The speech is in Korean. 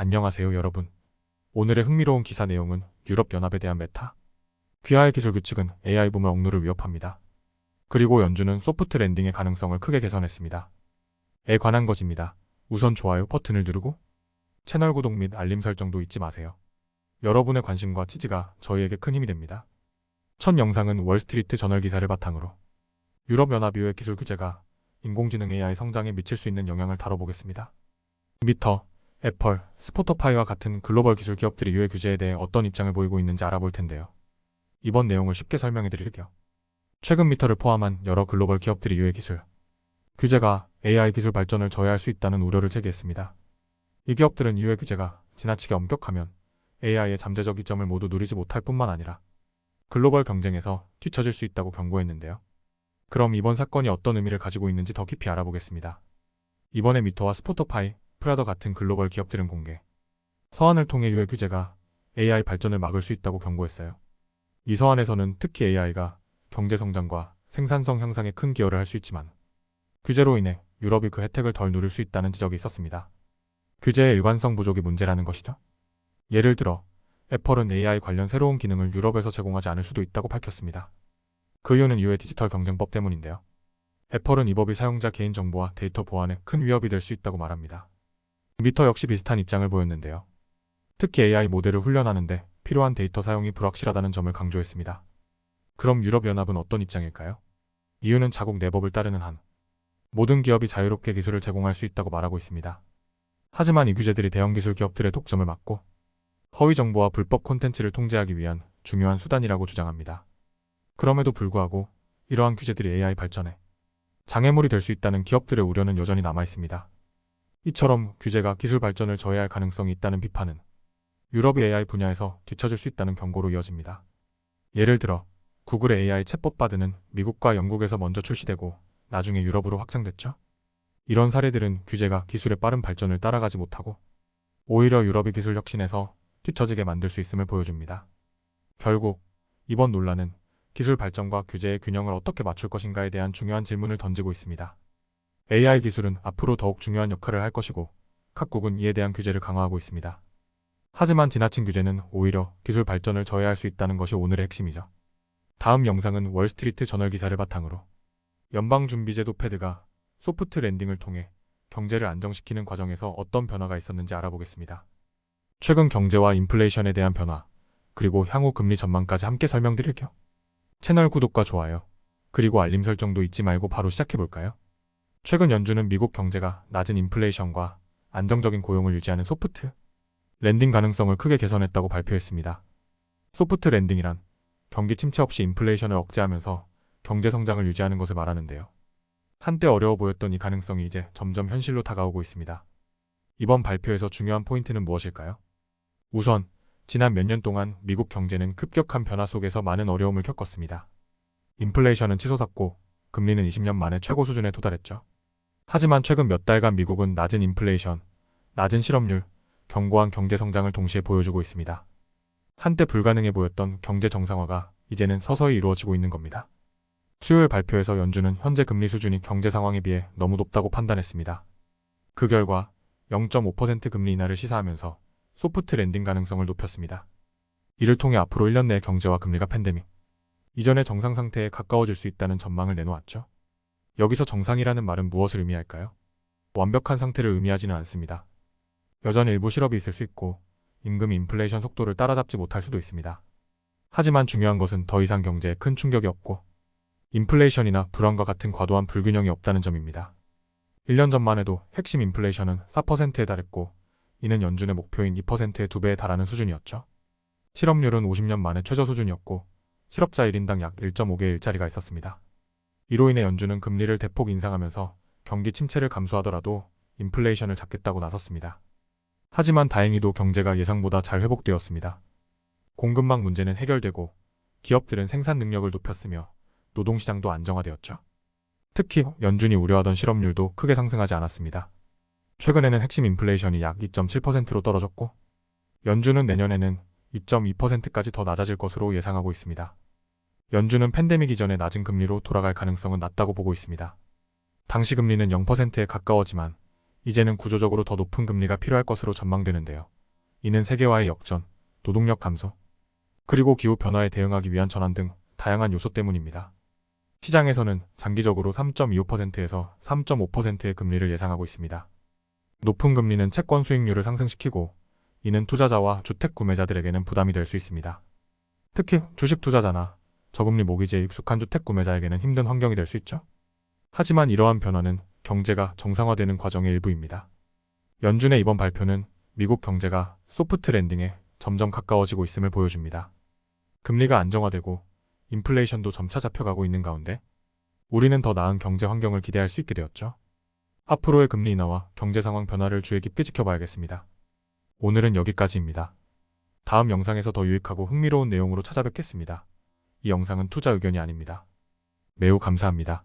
안녕하세요 여러분. 오늘의 흥미로운 기사 내용은 유럽연합에 대한 메타. 귀하의 기술 규칙은 AI 붐을 억누를 위협합니다. 그리고 연준은 소프트 랜딩의 가능성을 크게 개선했습니다. 에 관한 것입니다. 우선 좋아요 버튼을 누르고 채널 구독 및 알림 설정도 잊지 마세요. 여러분의 관심과 지지가 저희에게 큰 힘이 됩니다. 첫 영상은 월스트리트 저널 기사를 바탕으로 유럽연합 이후의 기술 규제가 인공지능 AI 성장에 미칠 수 있는 영향을 다뤄보겠습니다. 미터, 애플, 스포터파이와 같은 글로벌 기술 기업들이 유해 규제에 대해 어떤 입장을 보이고 있는지 알아볼 텐데요. 이번 내용을 쉽게 설명해 드릴게요. 최근 미터를 포함한 여러 글로벌 기업들이 유해 기술 규제가 AI 기술 발전을 저해할 수 있다는 우려를 제기했습니다. 이 기업들은 유해 규제가 지나치게 엄격하면 AI의 잠재적 이점을 모두 누리지 못할 뿐만 아니라 글로벌 경쟁에서 뒤처질 수 있다고 경고했는데요. 그럼 이번 사건이 어떤 의미를 가지고 있는지 더 깊이 알아보겠습니다. 이번에 미터와 스포터파이, 프라더 같은 글로벌 기업들은 공개 서한을 통해 유해 규제가 AI 발전을 막을 수 있다고 경고했어요. 이 서한에서는 특히 AI가 경제 성장과 생산성 향상에 큰 기여를 할 수 있지만 규제로 인해 유럽이 그 혜택을 덜 누릴 수 있다는 지적이 있었습니다. 규제의 일관성 부족이 문제라는 것이죠. 예를 들어 애플은 AI 관련 새로운 기능을 유럽에서 제공하지 않을 수도 있다고 밝혔습니다. 그 이유는 유해 디지털 경쟁법 때문인데요. 애플은 이 법이 사용자 개인정보와 데이터 보안에 큰 위협이 될 수 있다고 말합니다. 미터 역시 비슷한 입장을 보였는데요. 특히 AI 모델을 훈련하는데 필요한 데이터 사용이 불확실하다는 점을 강조했습니다. 그럼 유럽연합은 어떤 입장일까요? 이유는 자국 내법을 따르는 한 모든 기업이 자유롭게 기술을 제공할 수 있다고 말하고 있습니다. 하지만 이 규제들이 대형 기술 기업들의 독점을 막고 허위 정보와 불법 콘텐츠를 통제하기 위한 중요한 수단이라고 주장합니다. 그럼에도 불구하고 이러한 규제들이 AI 발전에 장애물이 될 수 있다는 기업들의 우려는 여전히 남아 있습니다. 이처럼 규제가 기술 발전을 저해할 가능성이 있다는 비판은 유럽이 AI 분야에서 뒤처질 수 있다는 경고로 이어집니다. 예를 들어 구글의 AI 챗봇 바드는 미국과 영국에서 먼저 출시되고 나중에 유럽으로 확장됐죠. 이런 사례들은 규제가 기술의 빠른 발전을 따라가지 못하고 오히려 유럽이 기술 혁신에서 뒤처지게 만들 수 있음을 보여줍니다. 결국 이번 논란은 기술 발전과 규제의 균형을 어떻게 맞출 것인가에 대한 중요한 질문을 던지고 있습니다. AI 기술은 앞으로 더욱 중요한 역할을 할 것이고 각국은 이에 대한 규제를 강화하고 있습니다. 하지만 지나친 규제는 오히려 기술 발전을 저해할 수 있다는 것이 오늘의 핵심이죠. 다음 영상은 월스트리트 저널 기사를 바탕으로 연방준비제도 패드가 소프트 랜딩을 통해 경제를 안정시키는 과정에서 어떤 변화가 있었는지 알아보겠습니다. 최근 경제와 인플레이션에 대한 변화, 그리고 향후 금리 전망까지 함께 설명드릴게요. 채널 구독과 좋아요, 그리고 알림 설정도 잊지 말고 바로 시작해볼까요? 최근 연준은 미국 경제가 낮은 인플레이션과 안정적인 고용을 유지하는 소프트 랜딩 가능성을 크게 개선했다고 발표했습니다. 소프트 랜딩이란 경기 침체 없이 인플레이션을 억제하면서 경제 성장을 유지하는 것을 말하는데요. 한때 어려워 보였던 이 가능성이 이제 점점 현실로 다가오고 있습니다. 이번 발표에서 중요한 포인트는 무엇일까요? 우선 지난 몇 년 동안 미국 경제는 급격한 변화 속에서 많은 어려움을 겪었습니다. 인플레이션은 치솟았고 금리는 20년 만에 최고 수준에 도달했죠. 하지만 최근 몇 달간 미국은 낮은 인플레이션, 낮은 실업률, 견고한 경제 성장을 동시에 보여주고 있습니다. 한때 불가능해 보였던 경제 정상화가 이제는 서서히 이루어지고 있는 겁니다. 수요일 발표에서 연준은 현재 금리 수준이 경제 상황에 비해 너무 높다고 판단했습니다. 그 결과 0.5% 금리 인하를 시사하면서 소프트 랜딩 가능성을 높였습니다. 이를 통해 앞으로 1년 내 경제와 금리가 팬데믹 이전의 정상 상태에 가까워질 수 있다는 전망을 내놓았죠. 여기서 정상이라는 말은 무엇을 의미할까요? 완벽한 상태를 의미하지는 않습니다. 여전히 일부 실업이 있을 수 있고 임금 인플레이션 속도를 따라잡지 못할 수도 있습니다. 하지만 중요한 것은 더 이상 경제에 큰 충격이 없고 인플레이션이나 불안과 같은 과도한 불균형이 없다는 점입니다. 1년 전만 해도 핵심 인플레이션은 4%에 달했고 이는 연준의 목표인 2%의 2배에 달하는 수준이었죠. 실업률은 50년 만에 최저 수준이었고 실업자 1인당 약 1.5개의 일자리가 있었습니다. 이로 인해 연준은 금리를 대폭 인상하면서 경기 침체를 감수하더라도 인플레이션을 잡겠다고 나섰습니다. 하지만 다행히도 경제가 예상보다 잘 회복되었습니다. 공급망 문제는 해결되고 기업들은 생산 능력을 높였으며 노동시장도 안정화되었죠. 특히 연준이 우려하던 실업률도 크게 상승하지 않았습니다. 최근에는 핵심 인플레이션이 약 2.7%로 떨어졌고 연준은 내년에는 2.2%까지 더 낮아질 것으로 예상하고 있습니다. 연준은 팬데믹 이전의 낮은 금리로 돌아갈 가능성은 낮다고 보고 있습니다. 당시 금리는 0%에 가까웠지만 이제는 구조적으로 더 높은 금리가 필요할 것으로 전망되는데요. 이는 세계화의 역전, 노동력 감소, 그리고 기후 변화에 대응하기 위한 전환 등 다양한 요소 때문입니다. 시장에서는 장기적으로 3.25%에서 3.5%의 금리를 예상하고 있습니다. 높은 금리는 채권 수익률을 상승시키고 이는 투자자와 주택 구매자들에게는 부담이 될 수 있습니다. 특히 주식 투자자나 저금리 모기지에 익숙한 주택 구매자에게는 힘든 환경이 될 수 있죠. 하지만 이러한 변화는 경제가 정상화되는 과정의 일부입니다. 연준의 이번 발표는 미국 경제가 소프트 랜딩에 점점 가까워지고 있음을 보여줍니다. 금리가 안정화되고 인플레이션도 점차 잡혀가고 있는 가운데 우리는 더 나은 경제 환경을 기대할 수 있게 되었죠. 앞으로의 금리 인하와 경제 상황 변화를 주의 깊게 지켜봐야겠습니다. 오늘은 여기까지입니다. 다음 영상에서 더 유익하고 흥미로운 내용으로 찾아뵙겠습니다. 이 영상은 투자 의견이 아닙니다. 매우 감사합니다.